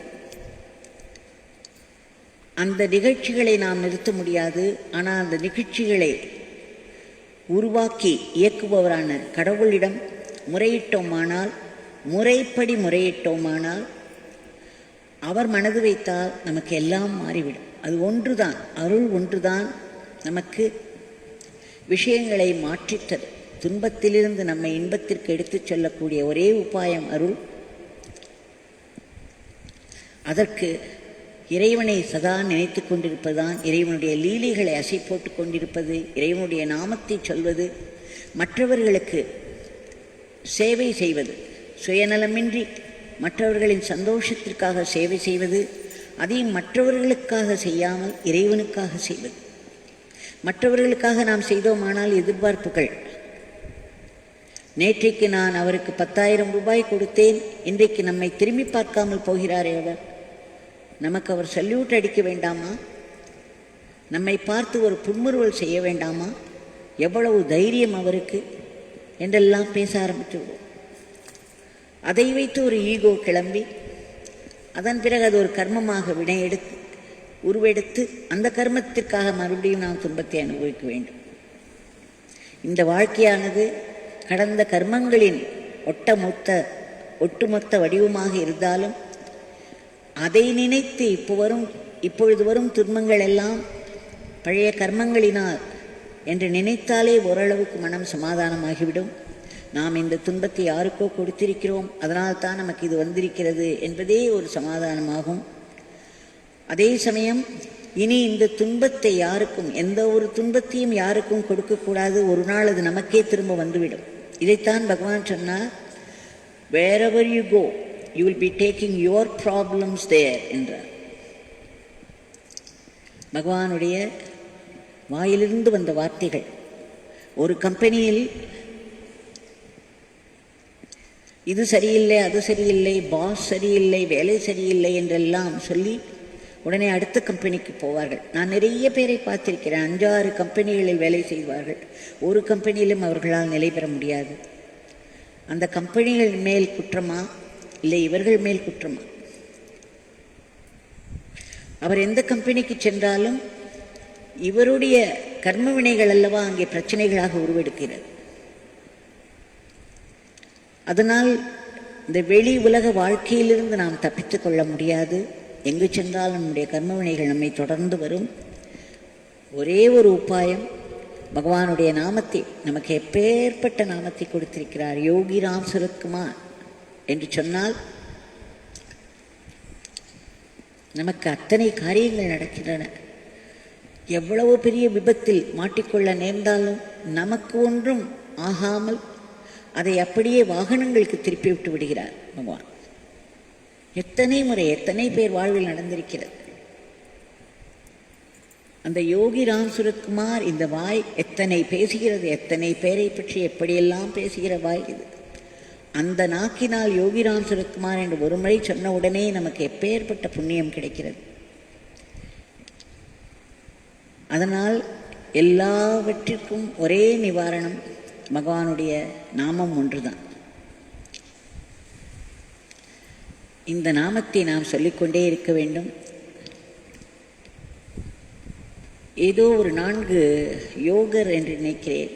B: அந்த நிகழ்ச்சிகளை நாம் நிறுத்த முடியாது. ஆனால் அந்த நிகழ்ச்சிகளை உருவாக்கி இயக்குபவரான கடவுளிடம் முறையிட்டோமானால், முறைப்படி முறையிட்டோமானால், அவர் மனது வைத்தால் நமக்கு எல்லாம் மாறிவிடும். அது ஒன்றுதான், அருள் ஒன்றுதான் நமக்கு விஷயங்களை மாற்றித்தரும். துன்பத்திலிருந்து நம்மை இன்பத்திற்கு எடுத்துச் செல்லக்கூடிய ஒரே உபாயம் அருள். அதற்கு இறைவனை சதா நினைத்து கொண்டிருப்பதுதான், இறைவனுடைய லீலைகளை அசை போட்டு கொண்டிருப்பது, இறைவனுடைய நாமத்தை சொல்வது, மற்றவர்களுக்கு சேவை செய்வது, சுயநலமின்றி மற்றவர்களின் சந்தோஷத்திற்காக சேவை செய்வது, அதையும் மற்றவர்களுக்காக செய்யாமல் இறைவனுக்காக செய்வது. மற்றவர்களுக்காக நாம் செய்தோமானால் எதிர்பார்ப்புகள், நேற்றைக்கு நான் அவருக்கு 10,000 ரூபாய் கொடுத்தேன், இன்றைக்கு நம்மை திரும்பி பார்க்காமல் போகிறாரே அவர், நமக்கு அவர் சல்யூட் அடிக்க வேண்டாமா? நம்மை பார்த்து ஒரு புன்முறுவல் செய்ய வேண்டாமா? எவ்வளவு தைரியம் அவருக்கு என்றெல்லாம் பேச ஆரம்பித்து விடும். அதை வைத்து ஒரு ஈகோ கிளம்பி அதன் பிறகு அது ஒரு கர்மமாக உருவெடுத்து அந்த கர்மத்திற்காக மறுபடியும் நாம் துன்பத்தை அனுபவிக்க வேண்டும். இந்த வாழ்க்கையானது கடந்த கர்மங்களின் ஒட்டுமொத்த வடிவமாக இருந்தாலும் அதை நினைத்து இப்பொழுது வரும் துன்பங்கள் எல்லாம் பழைய கர்மங்களினால் என்று நினைத்தாலே ஓரளவுக்கு மனம் சமாதானமாகிவிடும். நாம் இந்த துன்பத்தை யாருக்கோ கொடுத்திருக்கிறோம், அதனால்தான் நமக்கு இது வந்திருக்கிறது என்பதே ஒரு சமாதானமாகும். அதே சமயம் இனி இந்த துன்பத்தை யாருக்கும், எந்த ஒரு துன்பத்தையும் யாருக்கும் கொடுக்கக்கூடாது. ஒரு நாள் அது நமக்கே திரும்ப வந்துவிடும். இதைத்தான் பகவான் சொன்னார், wherever you go you will be taking your problems there என்றார். பகவானுடைய வாயிலிருந்து வந்த வார்த்தைகள். ஒரு கம்பெனியில் இது சரியில்லை, அது சரியில்லை, பாஸ் சரியில்லை, வேலை சரியில்லை என்றெல்லாம் சொல்லி உடனே அடுத்த கம்பெனிக்கு போவார்கள். நான் நிறைய பேரை பார்த்திருக்கிறேன். 5-6 கம்பெனிகளில் வேலை செய்வார்கள். ஒரு கம்பெனியிலும் அவர்களால் நிலை பெற முடியாது. அந்த கம்பெனிகள் மேல் குற்றமா இல்லை இவர்கள் மேல் குற்றமா? அவர் எந்த கம்பெனிக்கு சென்றாலும் இவருடைய கர்ம வினைகள் அல்லவா அங்கே பிரச்சனைகளாக உருவெடுக்கிறது. அதனால் இந்த வெளி உலக வாழ்க்கையிலிருந்து நாம் தப்பித்துக் கொள்ள முடியாது. எங்கு சென்றால் நம்முடைய கர்ம வினைகள் நம்மை தொடர்ந்து வரும். ஒரே ஒரு உபாயம், பகவானுடைய நாமத்தை, நமக்கு எப்பேற்பட்ட நாமத்தை கொடுத்திருக்கிறார், யோகிராம் சுரத்குமார் என்று சொன்னால் நமக்கு அத்தனை காரியங்கள் நடக்கின்றன. எவ்வளவு பெரிய விபத்தில் மாட்டிக்கொள்ள நேர்ந்தாலும் நமக்கு ஒன்றும் ஆகாமல் அதை அப்படியே வாகனங்களுக்கு திருப்பி விட்டு விடுகிறார் பகவான். எத்தனை முறை எத்தனை பேர் வாழ்வில் நடந்திருக்கிறது. அந்த யோகி ராம் சுரத்குமார், இந்த வாய் எத்தனை பேசுகிறது, எத்தனை பேரை பற்றி எப்படியெல்லாம் பேசுகிற வாய் இது. அந்த நாக்கினால் யோகி ராம் சுரத்குமார் என்று ஒரு முறை சொன்ன உடனே நமக்கு எப்பேற்பட்ட புண்ணியம் கிடைக்கிறது. அதனால் எல்லாவற்றிற்கும் ஒரே நிவாரணம் பகவானுடைய நாமம் ஒன்றுதான். இந்த நாமத்தை நாம் சொல்லிக்கொண்டே இருக்க வேண்டும். ஏதோ ஒரு 4 யோகர் என்று நினைக்கிறேன்,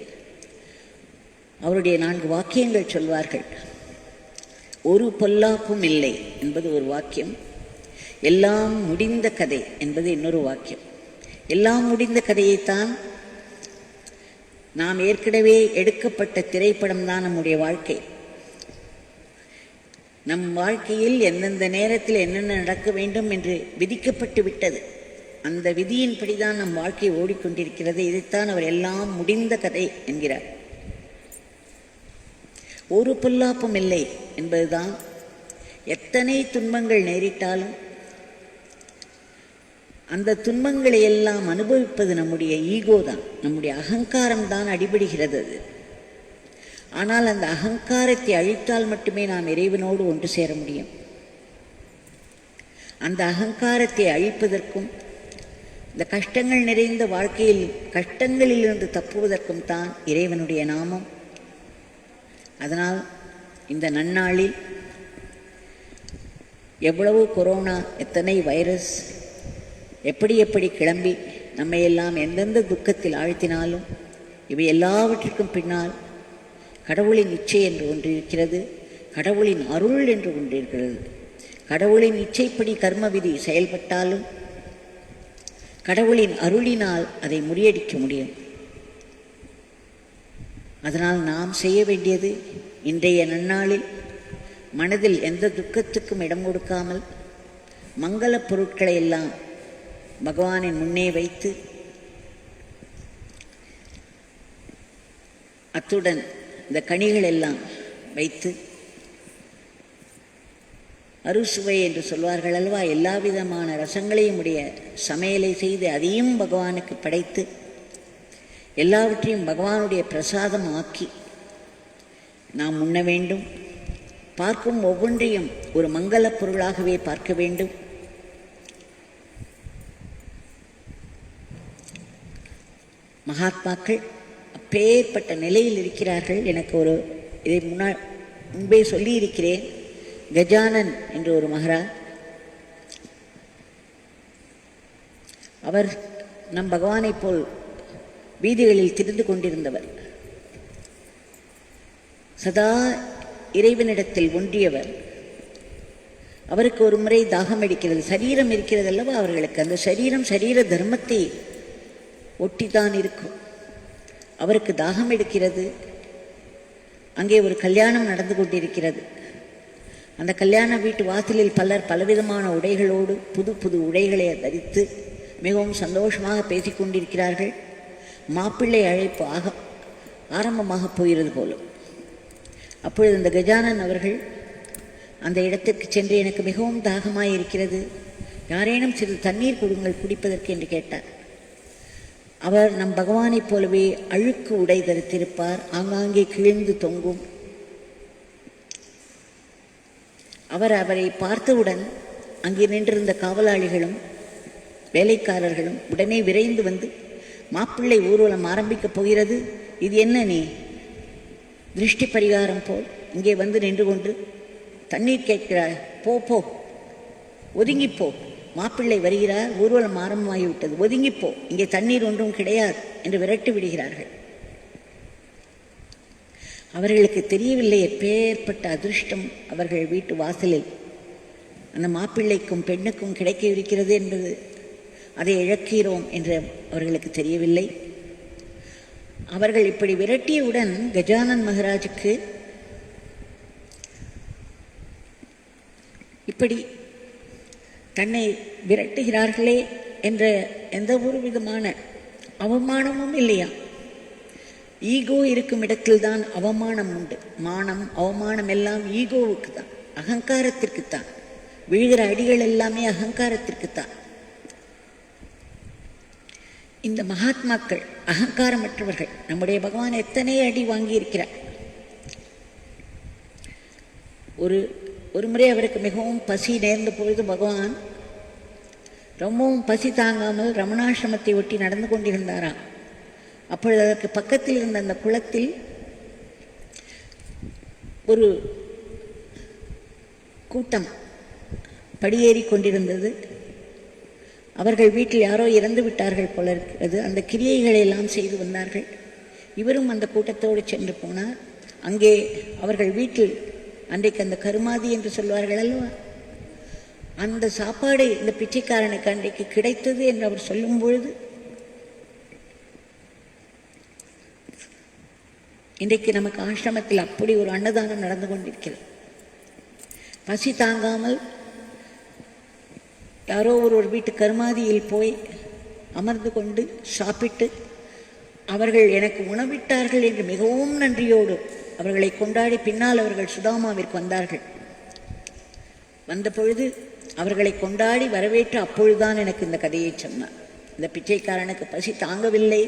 B: அவருடைய 4 வாக்கியங்கள் சொல்வார்கள். ஒரு பொல்லாப்பும் இல்லை என்பது ஒரு வாக்கியம், எல்லாம் முடிந்த கதை என்பது இன்னொரு வாக்கியம். எல்லாம் முடிந்த கதையைத்தான் நாம் ஏற்கனவே எடுக்கப்பட்ட திரைப்படம் தான் நம்முடைய வாழ்க்கை. நம் வாழ்க்கையில் எந்தெந்த நேரத்தில் என்னென்ன நடக்க வேண்டும் என்று விதிக்கப்பட்டு விட்டது. அந்த விதியின்படிதான் நம் வாழ்க்கை ஓடிக்கொண்டிருக்கிறது. இதைத்தான் அவர் எல்லாம் முடிந்த கதை என்கிறார். ஒரு பொல்லாப்பும் இல்லை என்பதுதான். எத்தனை துன்பங்கள் நேரிட்டாலும் அந்த துன்பங்களை எல்லாம் அனுபவிப்பது நம்முடைய ஈகோ தான், நம்முடைய அகங்காரம் தான் அடிபடுகிறது. அது ஆனால் அந்த அகங்காரத்தை அழித்தால் மட்டுமே நாம் இறைவனோடு ஒன்று சேர முடியும். அந்த அகங்காரத்தை அழிப்பதற்கும் இந்த கஷ்டங்கள் நிறைந்த வாழ்க்கையில் கஷ்டங்களிலிருந்து தப்புவதற்கும் தான் இறைவனுடைய நாமம். அதனால் இந்த நன்னாளில் எவ்வளவு கொரோனா, எத்தனை வைரஸ் எப்படி எப்படி கிளம்பி நம்மை எல்லாம் எந்தெந்த துக்கத்தில் ஆழ்த்தினாலும் இவை எல்லாவற்றிற்கும் பின்னால் கடவுளின் இச்சை என்று ஒன்று இருக்கிறது, கடவுளின் அருள் என்று ஒன்று இருக்கிறது. கடவுளின் இச்சைப்படி கர்ம விதி செயல்பட்டாலும் கடவுளின் அருளினால் அதை முறியடிக்க முடியும். அதனால் நாம் செய்ய வேண்டியது இன்றைய நன்னாளில் மனதில் எந்த துக்கத்துக்கும் இடம் கொடுக்காமல் மங்களப் பொருட்களை எல்லாம் பகவானின் முன்னே வைத்து அத்துடன் இந்த கனிகள் எல்லாம் வைத்து அறுசுவை என்று சொல்வார்கள் அல்லவா, எல்லா விதமான ரசங்களையும் உடைய சமையலை செய்து அதையும் பகவானுக்கு படைத்து எல்லாவற்றையும் பகவானுடைய பிரசாதம் ஆக்கி நாம் உண்ண வேண்டும். பார்க்கும் ஒவ்வொன்றையும் ஒரு மங்களப் பொருளாகவே பார்க்க வேண்டும். மகாத்மாக்கள் அப்பேற்பட்ட நிலையில் இருக்கிறார்கள். எனக்கு இதை முன்பே சொல்லியிருக்கிறேன். கஜானன் என்று ஒரு மகாராஜ், அவர் நம் பகவானைப் போல் வீதிகளில் திரிந்து கொண்டிருந்தவர், சதா இறைவனிடத்தில் ஒன்றியவர். அவருக்கு ஒரு முறை தாகம் அடிக்கிறது. சரீரம் இருக்கிறது அல்லவா அவர்களுக்கு, அந்த சரீர தர்மத்தை ஒட்டித்தான் இருக்கும். அவருக்கு தாகம் எடுக்கிறது. அங்கே ஒரு கல்யாணம் நடந்து கொண்டிருக்கிறது. அந்த கல்யாண வீட்டு வாசலில் பலர் பலவிதமான உடைகளோடு புது புது உடைகளை தரித்து மிகவும் சந்தோஷமாக பேசிக்கொண்டிருக்கிறார்கள். மாப்பிள்ளை அழைப்பு ஆரம்பமாக போகிறது போலும். அப்பொழுது அந்த கஜானன் அவர்கள் அந்த இடத்திற்கு சென்று, எனக்கு மிகவும் தாகமாக இருக்கிறது, யாரேனும் சிறிது தண்ணீர் கொடுங்கள் குடிப்பதற்கு என்று கேட்டார். அவர் நம் பகவானைப் போலவே அழுக்கு உடை தரித்திருப்பார், ஆங்காங்கே கிழிந்து தொங்கும். அவரை பார்த்தவுடன் அங்கே நின்றிருந்த காவலாளிகளும் வேலைக்காரர்களும் உடனே விரைந்து வந்து, மாப்பிள்ளை ஊர்வலம் ஆரம்பிக்கப் போகிறது, இது என்ன நீ திருஷ்டி பரிகாரம் போல் இங்கே வந்து நின்று கொண்டு தண்ணீர் கேட்கிறாய், போ போ ஒதுங்கிப்போ, மாப்பிள்ளை வருகிறார், ஊர்வலம் ஆரம்பமாகிவிட்டது, ஒதுங்கிப்போ, இங்கே தண்ணீர் ஒன்றும் கிடையாது என்று விரட்டி விடுகிறார்கள். அவர்களுக்கு தெரியவில்லை எப்பேற்பட்ட அதிர்ஷ்டம் அவர்கள் வீட்டு வாசலில் அந்த மாப்பிள்ளைக்கும் பெண்ணுக்கும் கிடைக்க இருக்கிறது என்பது. அதை இழக்கிறோம் என்று அவர்களுக்கு தெரியவில்லை. அவர்கள் இப்படி விரட்டியவுடன் கஜானன் மகாராஜுக்கு இப்படி தன்னை விரட்டுகிறார்களே என்ற எந்த ஒரு விதமான அவமானமும் இல்லையா. ஈகோ இருக்கும் இடத்தில்தான் அவமானம் உண்டு. மானம் அவமானம் எல்லாம் ஈகோவுக்கு தான், அகங்காரத்திற்குத்தான். விழுகிற அடிகள் எல்லாமே அகங்காரத்திற்குத்தான். இந்த மகாத்மாக்கள் அகங்காரமற்றவர்கள். நம்முடைய பகவான் எத்தனை அடி வாங்கியிருக்கிறார். ஒரு முறை அவருக்கு மிகவும் பசி நேர்ந்த பொழுது பகவான் ரொம்பவும் பசி தாங்காமல் ரமணாசிரமத்தை ஒட்டி நடந்து கொண்டிருந்தாராம். அப்பொழுது அதற்கு பக்கத்தில் இருந்த அந்த குளத்தில் ஒரு கூட்டம் படியேறி கொண்டிருந்தது. அவர்கள் வீட்டில் யாரோ இறந்து விட்டார்கள் போல இருக்கிறது. அந்த கிரியைகளை எல்லாம் செய்து வந்தார்கள். இவரும் அந்த கூட்டத்தோடு சென்று போனார். அங்கே அவர்கள் வீட்டில் அன்றைக்கு அந்த கருமாதி என்று சொல்வார்கள் அல்லவா, அந்த சாப்பாடு இந்த பிச்சைக்காரனுக்கு அன்றைக்கு கிடைத்தது என்று அவர் சொல்லும் பொழுது, இன்றைக்கு நமக்கு ஆசிரமத்தில் அப்படி ஒரு அன்னதானம் நடந்து கொண்டிருக்கிறது. பசி தாங்காமல் யாரோ ஒரு வீட்டு கருமாதியில் போய் அமர்ந்து கொண்டு சாப்பிட்டு அவர்கள் எனக்கு உணவிட்டார்கள் என்று மிகவும் நன்றியோடு அவர்களை கொண்டாடி பின்னால் அவர்கள் சுதாமாவிற்கு வந்தார்கள். வந்த பொழுது அவர்களை கொண்டாடி வரவேற்று அப்பொழுதுதான் எனக்கு இந்த கதையை சொன்னார். இந்த பிச்சைக்காரனுக்கு பசி தாங்கவில்லை,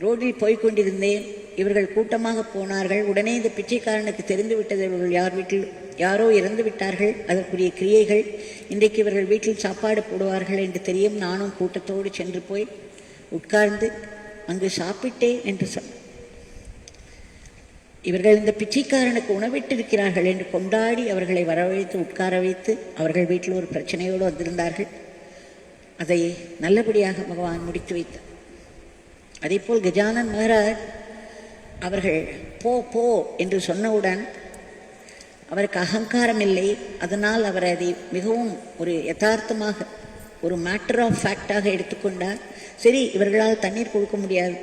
B: ரோட்டில் போய்கொண்டிருந்தேன், இவர்கள் கூட்டமாக போனார்கள். உடனே இந்த பிச்சைக்காரனுக்கு தெரிந்து விட்டது, இவர்கள் யார் வீட்டில் யாரோ இறந்து விட்டார்கள், அதற்குரிய கிரியைகள், இன்றைக்கு இவர்கள் வீட்டில் சாப்பாடு போடுவார்கள் என்று தெரியும். நானும் கூட்டத்தோடு சென்று போய் உட்கார்ந்து அங்கு சாப்பிட்டேன் என்று சொன்னார். இவர்கள் இந்த பிச்சைக்காரனுக்கு உணவிட்டிருக்கிறார்கள் என்று கொண்டாடி அவர்களை வரவழைத்து உட்கார வைத்து, அவர்கள் வீட்டில் ஒரு பிரச்சனையோடு வந்திருந்தார்கள், அதை நல்லபடியாக பகவான் முடித்து வைத்தார். அதேபோல் கஜானன் மகாராஜ் அவர்கள் போ போ என்று சொன்னவுடன் அவருக்கு அகங்காரம் இல்லை. அதனால் அவர் அதை மிகவும் ஒரு யதார்த்தமாக, ஒரு மேட்டர் ஆஃப் ஃபேக்டாக எடுத்துக்கொண்டார். சரி, இவர்களால் தண்ணீர் கொடுக்க முடியாது,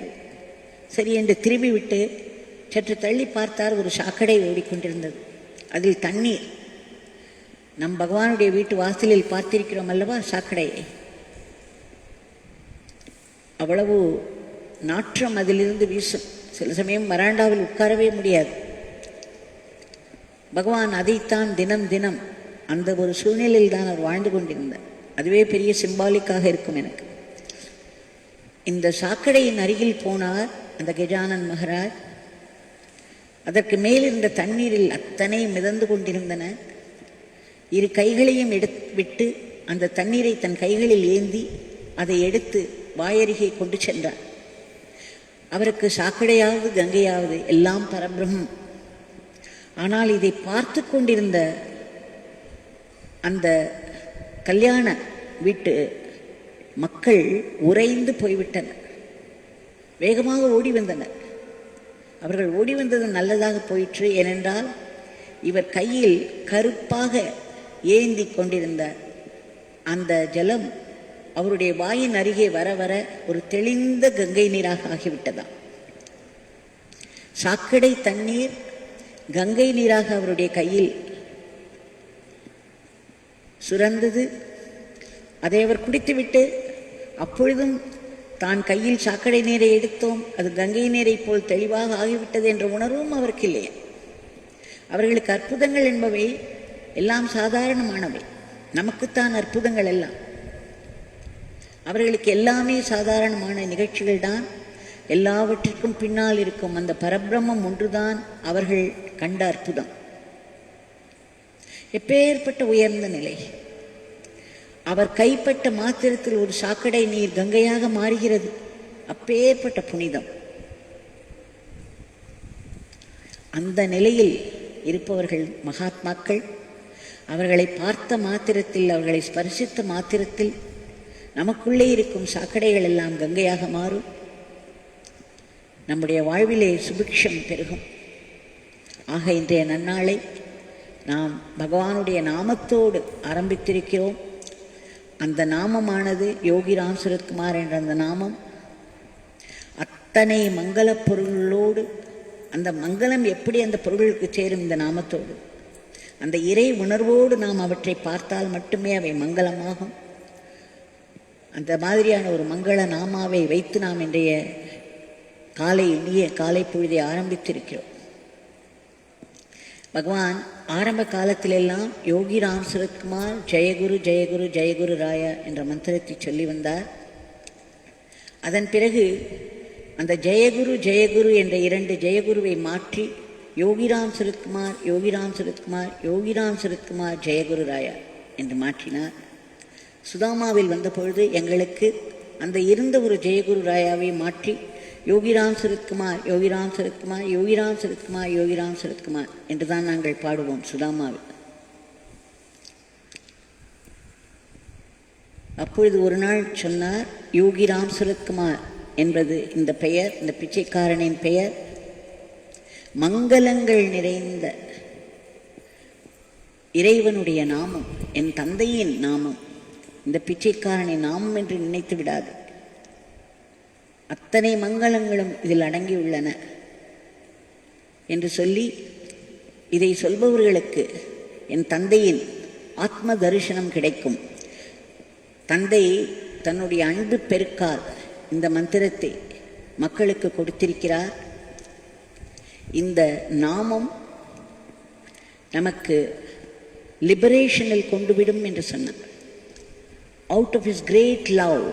B: சரி என்று திரும்பி விட்டு சற்று தள்ளி பார்த்தார். ஒரு சாக்கடை ஓடிக்கொண்டிருந்தது, அதில் தண்ணீர். நம் பகவானுடைய வீட்டு வாசலில் பார்த்திருக்கிறோம் அல்லவா சாக்கடையை, அவ்வளவு நாற்றம் அதிலிருந்து வீசும். சில சமயம் வராண்டாவில் உட்காரவே முடியாது. பகவான் அதைத்தான் தினம் தினம் அந்த ஒரு சூழ்நிலையில் தான் அவர் வாழ்ந்து கொண்டிருந்தார். அதுவே பெரிய சிம்பாலிக்காக இருக்கும் எனக்கு. இந்த சாக்கடையின் அருகில் போனார் அந்த கஜானன் மகாராஜ். அதற்கு மேலிருந்த தண்ணீரில் அத்தனை மிதந்து கொண்டிருந்தன. இரு கைகளையும் விட்டு அந்த தண்ணீரை தன் கைகளில் ஏந்தி அதை எடுத்து வாயருகே கொண்டு சென்றார். அவருக்கு சாக்கடையாவது கங்கையாவது எல்லாம் பரபிரம்மம். ஆனால் இதை பார்த்து கொண்டிருந்த அந்த கல்யாண வீட்டு மக்கள் உறைந்து போய்விட்டனர். வேகமாக ஓடி வந்தனர். அவர்கள் ஓடி வந்தது நல்லதாக போயிற்று. ஏனென்றால் இவர் கையில் கருப்பாக ஏந்தி கொண்டிருந்த அந்த ஜலம் அவருடைய வாயின் அருகே வர வர ஒரு தெளிந்த கங்கை நீராக ஆகிவிட்டதாம். சாக்கடை தண்ணீர் கங்கை நீராக அவருடைய கையில் சுரந்தது. அதை அவர் குடித்துவிட்டு அப்பொழுதும் தான் கையில் சாக்கடை நீரை எடுத்தோம், அது கங்கை நீரை போல் தெளிவாக ஆகிவிட்டது என்ற உணர்வும் அவருக்கு இல்லையா. அவர்களுக்கு அற்புதங்கள் என்பவை எல்லாம் சாதாரணமானவை, நமக்குத்தான் அற்புதங்கள் எல்லாம். அவர்களுக்கு எல்லாமே சாதாரணமான நிகழ்ச்சிகள் தான். எல்லாவற்றிற்கும் பின்னால் இருக்கும் அந்த பரபிரம்மம் ஒன்றுதான் அவர்கள் கண்ட அற்புதம். எப்பேற்பட்ட உயர்ந்த நிலை! அவர் கைப்பட்ட மாத்திரத்தில் ஒரு சாக்கடை நீர் கங்கையாக மாறுகிறது. அப்பேற்பட்ட புனிதம். அந்த நிலையில் இருப்பவர்கள் மகாத்மாக்கள். அவர்களை பார்த்த மாத்திரத்தில், அவர்களை ஸ்பர்சித்த மாத்திரத்தில் நமக்குள்ளே இருக்கும் சாக்கடைகள் எல்லாம் கங்கையாக மாறும். நம்முடைய வாழ்விலே சுபிக்ஷம் பெருகும். ஆக இன்றைய நன்னாளை நாம் பகவானுடைய நாமத்தோடு ஆரம்பித்திருக்கிறோம். அந்த நாமமானது யோகி ராம் சுரத்குமார் என்ற அந்த நாமம் அத்தனை மங்கள பொருளோடு, அந்த மங்களம் எப்படி அந்த பொருளுக்கு சேரும்? இந்த நாமத்தோடு, அந்த இறை உணர்வோடு நாம் அவற்றை பார்த்தால் மட்டுமே அவை மங்களமாகும். அந்த மாதிரியான ஒரு மங்கள நாமாவை வைத்து நாம் இன்றைய இனிய காலை பொழுதை ஆரம்பித்திருக்கிறோம். பகவான் ஆரம்ப காலத்திலெல்லாம் யோகி ராம் சுரத்குமார் ஜெயகுரு ஜெயகுரு ஜெயகுரு ராயா என்ற மந்திரத்தை சொல்லி வந்தார். அதன் பிறகு அந்த ஜெயகுரு ஜெயகுரு என்ற 2 ஜெயகுருவை மாற்றி யோகிராம் சுரத்குமார் யோகிராம் சுரத்குமார் யோகிராம் சுரத்குமார் ஜெயகுரு ராயா என்று மாற்றினார். சுதாமாவில் வந்த பொழுது எங்களுக்கு அந்த இருந்த ஒரு ஜெயகுரு ராயாவை மாற்றி யோகிராம் சுரத்குமார் யோகிராம் சுரத்குமார் யோகிராம் சுரத்குமார் யோகிராம் சுரத்குமார் என்று தான் நாங்கள் பாடுவோம் சுதாமாவில். அப்பொழுது ஒரு நாள் சொன்னார், யோகிராம் சுரத்குமார் என்பது இந்த பெயர், இந்த பிச்சைக்காரனின் பெயர் மங்களங்கள் நிறைந்த இறைவனுடைய நாமம், என் தந்தையின் நாமம். இந்த பிச்சைக்காரனின் நாமம் என்று நினைத்து விடாது. அத்தனை மங்களங்களும் இதில் அடங்கியுள்ளன என்று சொல்லி, இதை சொல்பவர்களுக்கு என் தந்தையின் ஆத்ம தரிசனம் கிடைக்கும். தந்தை தன்னுடைய அன்பு பெருக்கால் இந்த மந்திரத்தை மக்களுக்கு கொடுத்திருக்கிறார். இந்த நாமம் நமக்கு லிபரேஷனில் கொண்டுவிடும் என்று சொன்னார். Out of his great love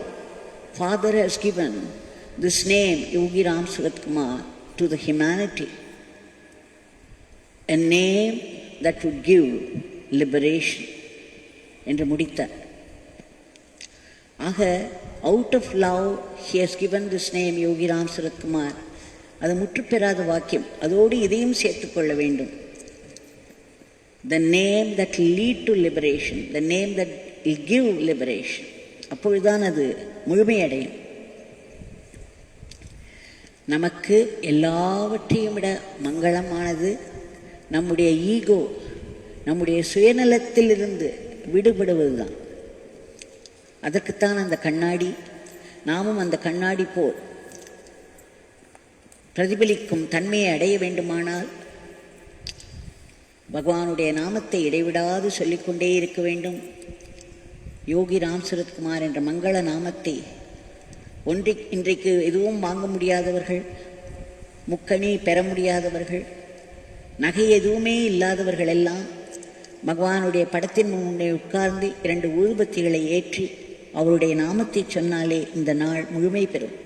B: father has given this name Yogi Ram Suratkumar to the humanity, a name that would give liberation என்று முடித்தார். ஆக அவுட் ஆஃப் லவ் he has given this name Yogi Ram Suratkumar. அது முற்றுப்பெறாத வாக்கியம். அதோடு இதையும் சேர்த்துக்கொள்ள வேண்டும். The name that will lead to liberation, the name that will give liberation. அப்பொழுதுதான் அது முழுமையடையும். நமக்கு எல்லாவற்றையும் விட மங்களமானது நம்முடைய ஈகோ, நம்முடைய சுயநலத்திலிருந்து விடுபடுவதுதான். அதற்குத்தான் அந்த கண்ணாடி. நாமும் அந்த கண்ணாடி போல் பிரதிபலிக்கும் தன்மையை அடைய வேண்டுமானால் பகவானுடைய நாமத்தை இடைவிடாது சொல்லிக்கொண்டே இருக்க வேண்டும். யோகி ராம் சுரத்குமார் என்ற மங்கள நாமத்தை இன்றைக்கு எதுவும் வாங்க முடியாதவர்கள், முக்கணி பெற முடியாதவர்கள், நகை எதுவுமே இல்லாதவர்கள் எல்லாம் பகவானுடைய படத்தின் முன்னே உட்கார்ந்து 2 ஊதுபத்திகளை ஏற்றி அவருடைய நாமத்தை சொன்னாலே இந்த நாள் முழுமை பெறும்.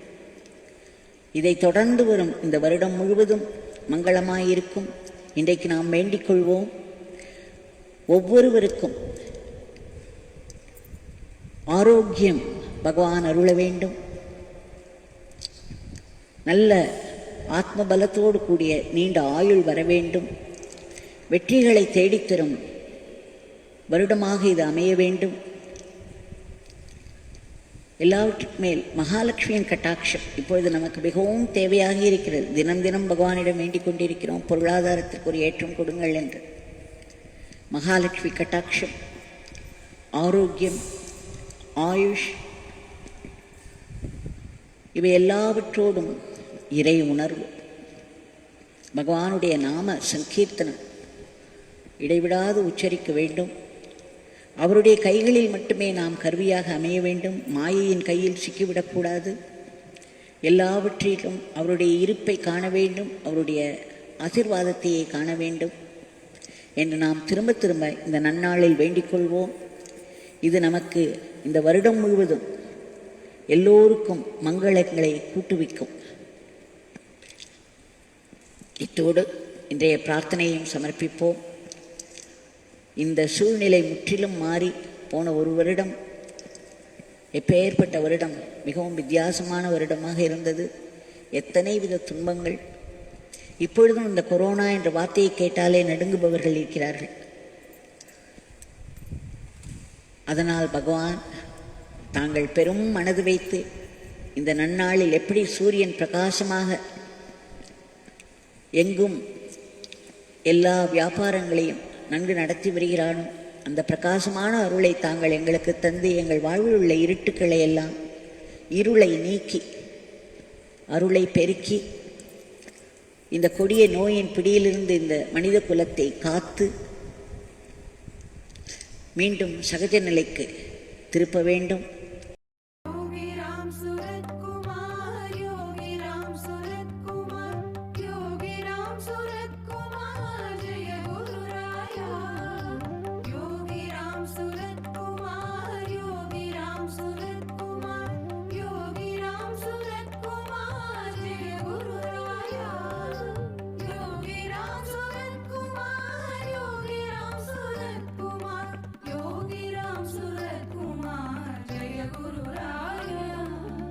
B: இதை தொடர்ந்து வரும் இந்த வருடம் முழுவதும் மங்களமாயிருக்கும். இன்றைக்கு நாம் வேண்டிக் கொள்வோம். ஒவ்வொருவருக்கும் ஆரோக்கியம் பகவான் அருள வேண்டும். நல்ல ஆத்ம பலத்தோடு கூடிய நீண்ட ஆயுள் வர வேண்டும். வெற்றிகளை தேடித்தரும் வருடமாக இது அமைய வேண்டும். எல்லாவற்றுக்கு மேல் மகாலட்சுமியின் கட்டாட்சம் இப்பொழுது நமக்கு மிகவும் தேவையாக இருக்கிறது. தினம் தினம் பகவானிடம் வேண்டிக் கொண்டிருக்கிறோம், பொருளாதாரத்திற்கு ஒரு ஏற்றம் கொடுங்கள் என்று. மகாலட்சுமி கட்டாட்சம், ஆரோக்கியம், ஆயுஷ், இவை எல்லாவற்றோடும் இறை உணர்வு, பகவானுடைய நாம சங்கீர்த்தனம் இடைவிடாது உச்சரிக்க வேண்டும். அவருடைய கைகளில் மட்டுமே நாம் கருவியாக அமைய வேண்டும். மாயையின் கையில் சிக்கிவிடக்கூடாது. எல்லாவற்றிலும் அவருடைய இருப்பை காண வேண்டும், அவருடைய ஆசீர்வாதத்தையே காண வேண்டும் என்று நாம் திரும்ப திரும்ப இந்த நன்னாளில் வேண்டிக் கொள்வோம். இது நமக்கு இந்த வருடம் முழுவதும் எல்லோருக்கும் மங்களங்களை கூட்டுவிக்கும். இத்தோடு இன்றைய பிரார்த்தனையும் சமர்ப்பிப்போம். இந்த சூழ்நிலை முற்றிலும் மாறி போன ஒரு வருடம் எப்பேற்பட்ட வருடம், மிகவும் வித்தியாசமான வருடமாக இருந்தது. எத்தனை வித துன்பங்கள். இப்பொழுதும் இந்த கொரோனா என்ற வார்த்தையை கேட்டாலே நடுங்குபவர்கள் இருக்கிறார்கள். அதனால் பகவான் தாங்கள் பெரும் மனது வைத்து இந்த நன்னாளில் எப்படி சூரியன் பிரகாசமாக எங்கும் எல்லா வியாபாரங்களையும் நன்கு நடத்தி வருகிறானோ அந்த பிரகாசமான அருளை தாங்கள் எங்களுக்கு தந்து எங்கள் வாழ்வில் உள்ள இருட்டுக்களை எல்லாம் இருளை நீக்கி அருளை பெருக்கி இந்த கொடிய நோயின் பிடியிலிருந்து இந்த மனித குலத்தை காத்து மீண்டும் சகஜ நிலைக்கு திருப்ப வேண்டும்.